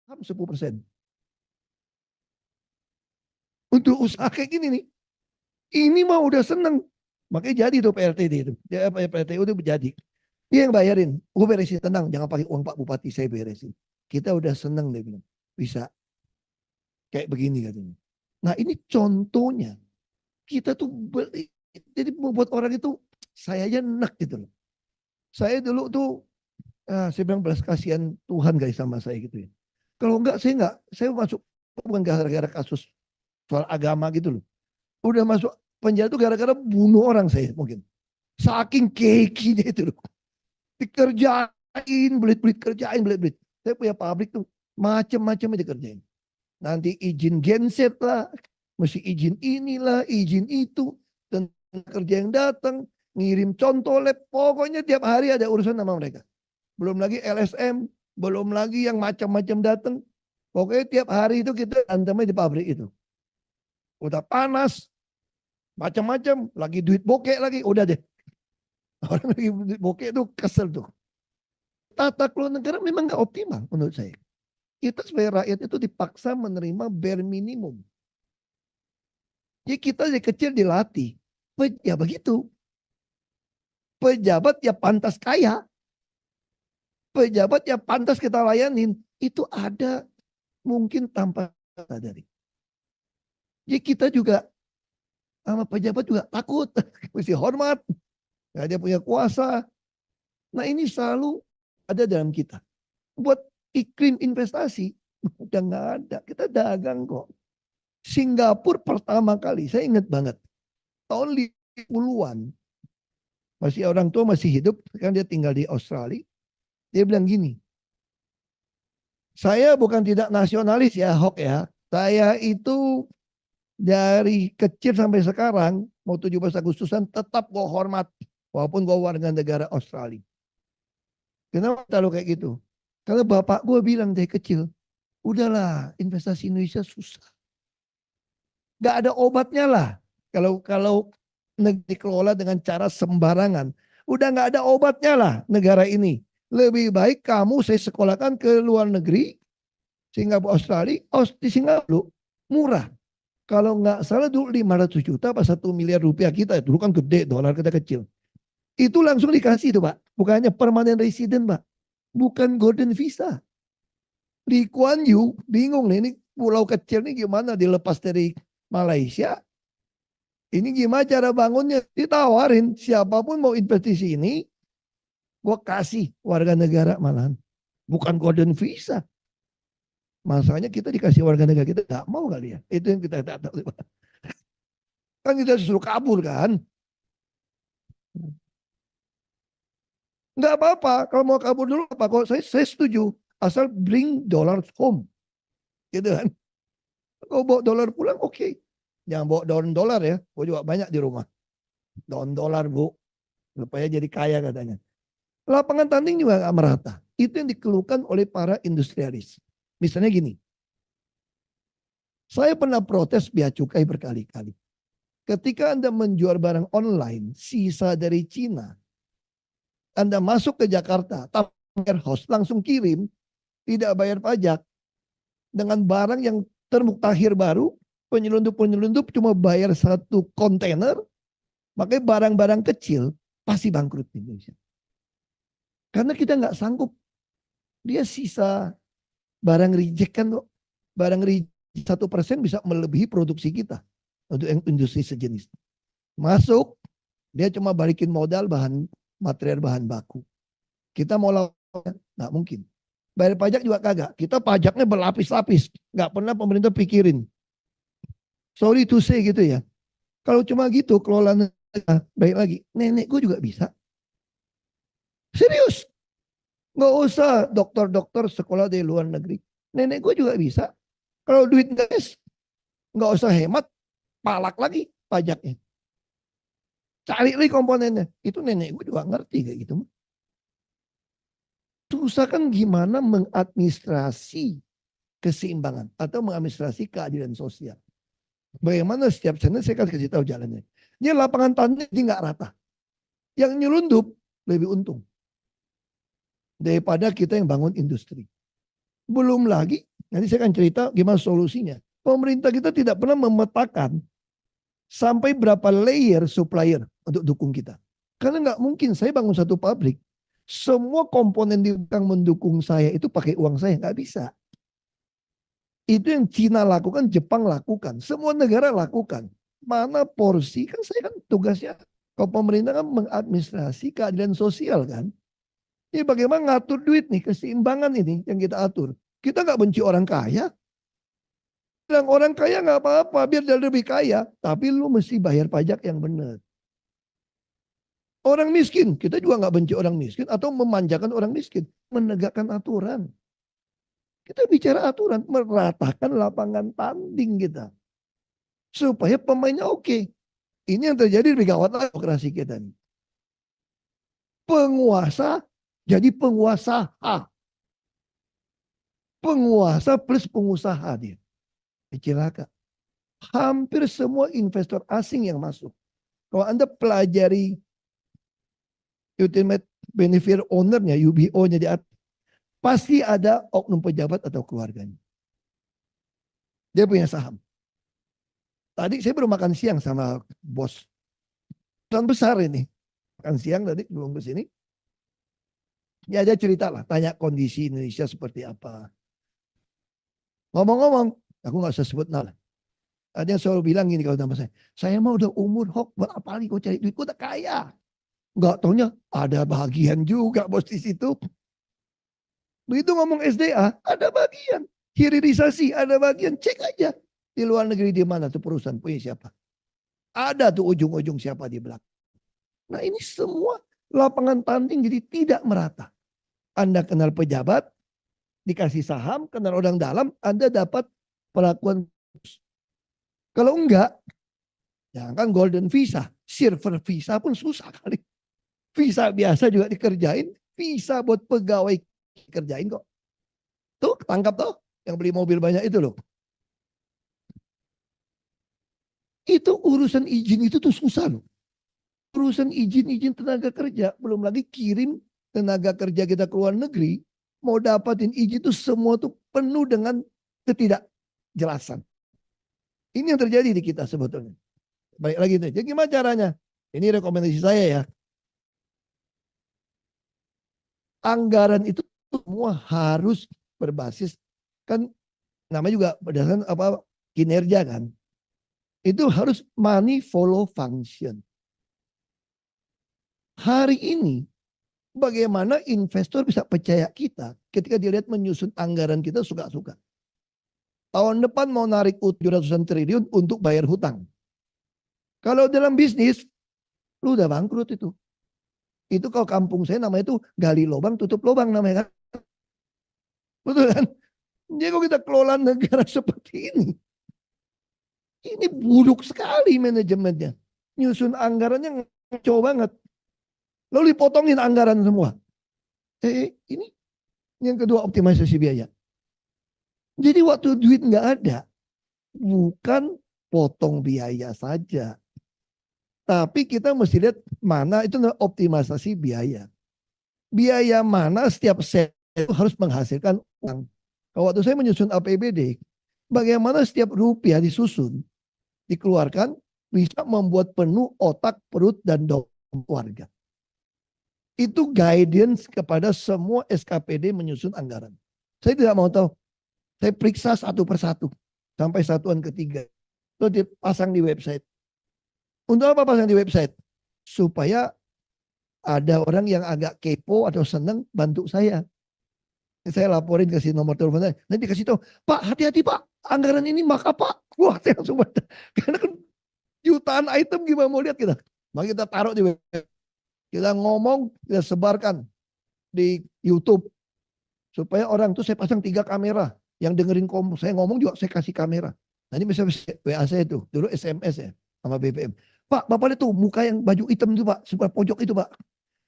10%. Untuk usaha kayak gini nih, ini mah udah seneng. Makanya jadi tuh PLTD itu. Ya, PLTU itu jadi. Dia yang bayarin. Gue beresin, tenang, jangan pakai uang Pak Bupati, saya beresin. Kita udah seneng, dia bilang. Bisa kayak begini katanya. Nah ini contohnya. Kita tuh jadi membuat orang itu, saya aja enak gitu loh. Saya dulu tuh, saya bilang belas kasihan Tuhan guys sama saya gitu ya. Kalau enggak, saya masuk bukan gara-gara kasus soal agama gitu loh. Udah masuk penjara tuh gara-gara bunuh orang saya mungkin. Saking kekinya itu loh. Dikerjain, belit-belit kerjain, belit-belit. Saya punya pabrik tuh, macam-macam dikerjain. Nanti izin genset lah, mesti izin inilah, izin itu. Dan kerja yang datang, ngirim contoh lab. Pokoknya tiap hari ada urusan sama mereka. Belum lagi LSM, belum lagi yang macam-macam datang. Pokoknya tiap hari itu kita antemnya di pabrik itu. Udah panas, macam-macam, lagi duit bokeh lagi, udah deh. Orang lagi duit bokeh itu kesel tuh. Tata kelola negara memang nggak optimal menurut saya. Kita sebagai rakyat itu dipaksa menerima bare minimum. Jadi kita dari kecil dilatih, ya begitu. Pejabat ya pantas kaya, pejabat ya pantas kita layanin. Itu ada mungkin tanpa sadari. Jadi kita juga sama pejabat juga takut, mesti hormat, ya, dia punya kuasa. Nah ini selalu ada dalam kita. Buat iklim investasi udah nggak ada, kita dagang kok. Singapura pertama kali, saya ingat banget, tahun 50-an, masih orang tua masih hidup, kan dia tinggal di Australia. Dia bilang gini, saya bukan tidak nasionalis ya, Hok ya. Saya itu dari kecil sampai sekarang, mau 17 Agustusan tetap gue hormat, walaupun gue warga negara Australia. Kenapa tahu kayak gitu? Karena bapak gue bilang dari kecil, udahlah investasi Indonesia susah. Gak ada obatnya lah. Kalau dikelola dengan cara sembarangan. Udah gak ada obatnya lah negara ini. Lebih baik kamu saya sekolahkan ke luar negeri. Singapura, Australia. Di Singapura murah. Kalau nggak salah dulu 500 juta apa 1 miliar rupiah kita. Dulu kan gede, dolar kita kecil. Itu langsung dikasih tuh Pak. Bukannya permanent resident Pak. Bukan golden visa. Lee Kuan Yew bingung nih, ini pulau kecil nih gimana dilepas dari Malaysia. Ini gimana cara bangunnya? Ditawarin siapapun mau investasi ini, gue kasih warga negara malahan. Bukan golden visa. Masalahnya kita dikasih warga negara kita nggak mau kali ya. Itu yang kita tak tahu. Kan kita disuruh kabur kan. Nggak apa-apa. Kalau mau kabur dulu apa? Kalau saya setuju. Asal bring dollars home. Gitu kan. Kalau bawa dolar pulang oke. Okay. Jangan bawa dolar ya. Gue juga banyak di rumah. Dolar bu. Supaya jadi kaya katanya. Lapangan tanding juga nggak merata. Itu yang dikeluhkan oleh para industrialis. Misalnya gini. Saya pernah protes bea cukai berkali-kali. Ketika Anda menjual barang online, sisa dari Cina, Anda masuk ke Jakarta, warehouse, langsung kirim, tidak bayar pajak, dengan barang yang termuktahir baru, penyelundup-penyelundup cuma bayar 1 kontainer, makanya barang-barang kecil pasti bangkrut di Indonesia. Karena kita nggak sanggup, dia sisa barang reject kan, barang reject 1% bisa melebihi produksi kita untuk industri sejenis. Masuk, dia cuma balikin modal material bahan baku. Kita mau lawan, nggak mungkin. Bayar pajak juga kagak. Kita pajaknya berlapis-lapis. Nggak pernah pemerintah pikirin. Sorry to say gitu ya. Kalau cuma gitu, kelola negara, baik lagi. Nenek gue juga bisa. Serius. Nggak usah dokter-dokter sekolah di luar negeri. Nenek gue juga bisa. Kalau duit nggak usah hemat, palak lagi pajaknya. Cari lagi komponennya. Itu nenek gue juga ngerti kayak gitu. Susah kan gimana mengadministrasi keseimbangan atau mengadministrasi keadilan sosial. Bagaimana setiap channel saya kasih tahu jalannya. Ini lapangan tanding ini nggak rata. Yang nyelundup lebih untung daripada kita yang bangun industri. Belum lagi Nanti saya akan cerita gimana solusinya. Pemerintah kita tidak pernah memetakan sampai berapa layer supplier untuk dukung kita. Karena nggak mungkin saya bangun satu pabrik, semua komponen yang mendukung saya itu pakai uang saya, nggak bisa. Itu yang Cina lakukan, Jepang lakukan, semua negara lakukan. Mana porsi, kan saya kan tugasnya, kalau pemerintah kan mengadministrasi keadilan sosial kan. Ini bagaimana ngatur duit nih, keseimbangan ini yang kita atur. Kita nggak benci orang kaya, bilang orang kaya nggak apa-apa, biar dia lebih kaya. Tapi lu mesti bayar pajak yang benar. Orang miskin, kita juga nggak benci orang miskin atau memanjakan orang miskin. Menegakkan aturan. Kita bicara aturan, meratakan lapangan tanding kita. Supaya pemainnya oke. Ini yang terjadi di gawat demokrasi kita nih. Penguasa jadi penguasa. Penguasa plus pengusaha dia. Celaka. Hampir semua investor asing yang masuk. Kalau Anda pelajari Ultimate Beneficiary Owner-nya, UBO-nya di atas, pasti ada oknum pejabat atau keluarganya. Dia punya saham. Tadi saya baru makan siang sama bos. Perusahaan besar ini. Makan siang tadi belum ke sini. Ya dia cerita lah, tanya kondisi Indonesia seperti apa. Ngomong-ngomong, aku nggak usah sebut nama. Ada yang selalu bilang gini kalau nama saya mau udah umur hok, buat apa lagi kau cari duit, kau udah kaya. Nggak taunya ada bagian juga bos di situ. Begitu ngomong SDA, ada bagian. Hilirisasi, ada bagian. Cek aja. Di luar negeri di mana tuh perusahaan punya siapa. Ada tuh ujung-ujung siapa di belakang. Nah ini semua lapangan tanding jadi tidak merata. Anda kenal pejabat, dikasih saham, kenal orang dalam, Anda dapat perlakuan. Kalau enggak, ya kan golden visa, silver visa pun susah kali. Visa biasa juga dikerjain, visa buat pegawai dikerjain kok. Tuh tangkap tuh, yang beli mobil banyak itu loh. Itu urusan izin itu tuh susah loh. Urusan izin tenaga kerja, belum lagi kirim tenaga kerja kita ke luar negeri, mau dapatin izin itu semua tuh penuh dengan ketidakjelasan. Ini yang terjadi di kita sebetulnya. Baik lagi nih, jadi gimana caranya? Ini rekomendasi saya ya. Anggaran itu semua harus berbasis, kan namanya juga berdasarkan apa kinerja kan. Itu harus money follow function. Hari ini bagaimana investor bisa percaya kita ketika dilihat menyusun anggaran kita suka-suka. Tahun depan mau narik 700 triliun untuk bayar hutang. Kalau dalam bisnis, lu udah bangkrut itu. Itu kalau kampung saya namanya itu gali lubang tutup lubang namanya kan. Betul kan? Jadi kalau kita kelola negara seperti ini buruk sekali manajemennya. Nyusun anggarannya ngaco banget. Lalu dipotongin anggaran semua. Ini yang kedua optimalisasi biaya. Jadi waktu duit nggak ada, bukan potong biaya saja. Tapi kita mesti lihat mana itu optimalisasi biaya. Biaya mana setiap set itu harus menghasilkan uang. Kalau waktu saya menyusun APBD, bagaimana setiap rupiah disusun, dikeluarkan, bisa membuat penuh otak, perut, dan dompet keluarga. Itu guidance kepada semua SKPD menyusun anggaran. Saya tidak mau tahu. Saya periksa satu persatu. Sampai satuan ketiga. Itu dipasang di website. Untuk apa pasang di website? Supaya ada orang yang agak kepo atau senang bantu saya. Saya laporin kasih nomor telepon saya. Nanti kasih tahu, Pak hati-hati Pak. Anggaran ini maka Pak. Wah saya langsung baca. Karena kan jutaan item gimana mau lihat kita. Maka kita taruh di website. Kita ngomong, kita sebarkan di YouTube. Supaya orang tuh saya pasang 3 kamera. Yang dengerin saya ngomong juga saya kasih kamera. Nanti misalnya WA saya itu. Dulu SMS ya sama BBM. Pak, Bapak lihat tuh muka yang baju hitam itu Pak. Sebelah pojok itu Pak.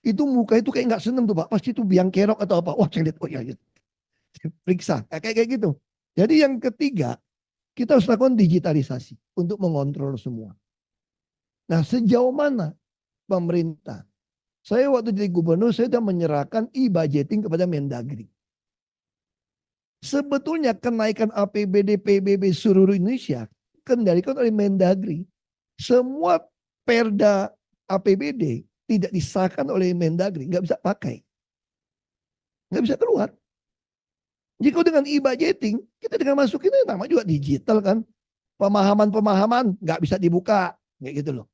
Itu muka itu kayak nggak seneng tuh Pak. Pasti itu biang kerok atau apa. Wah saya lihat. Oh iya. Gitu. Periksa. Kayak gitu. Jadi yang ketiga. Kita harus lakukan digitalisasi. Untuk mengontrol semua. Nah sejauh mana pemerintah. Saya waktu jadi gubernur saya sudah menyerahkan e-budgeting kepada Mendagri. Sebetulnya kenaikan APBD PBB seluruh Indonesia kendalikan oleh Mendagri. Semua perda APBD tidak disahkan oleh Mendagri, nggak bisa pakai, nggak bisa keluar. Jika dengan e-budgeting, kita dengan masukin nama juga digital kan, pemahaman-pemahaman nggak bisa dibuka, kayak gitu loh.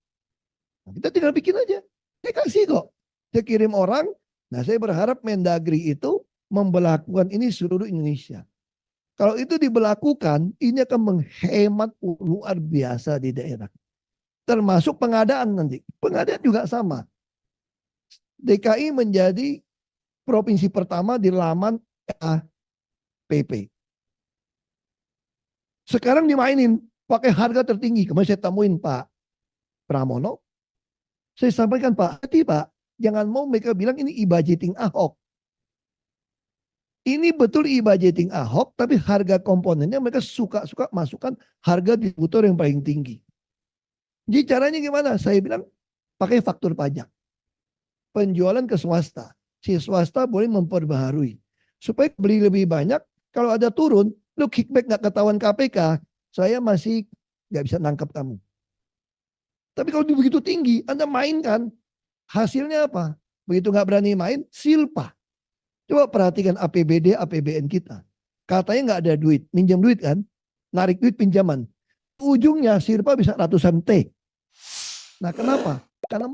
Nah, kita tinggal bikin aja, saya kasih kok, saya kirim orang. Nah, saya berharap Mendagri itu memberlakukan ini seluruh Indonesia. Kalau itu diberlakukan, ini akan menghemat luar biasa di daerah. Termasuk pengadaan nanti. Pengadaan juga sama. DKI menjadi provinsi pertama di laman APP. Sekarang dimainin pakai harga tertinggi. Kemarin saya temuin Pak Pramono. Saya sampaikan Pak, hati Pak, jangan mau mereka bilang ini e-budgeting Ahok. Ini betul e-budgeting Ahok, tapi harga komponennya mereka suka-suka masukkan harga distributor yang paling tinggi. Jadi caranya gimana? Saya bilang pakai faktur pajak. Penjualan ke swasta. Si swasta boleh memperbaharui. Supaya beli lebih banyak, kalau ada turun, lu kickback nggak ketahuan KPK, saya masih nggak bisa nangkap kamu. Tapi kalau begitu tinggi, Anda mainkan, hasilnya apa? Begitu nggak berani main, silpa. Coba perhatikan APBD, APBN kita. Katanya nggak ada duit, minjam duit kan? Narik duit pinjaman. Ujungnya silpa bisa ratusan T. Nah kenapa? Karena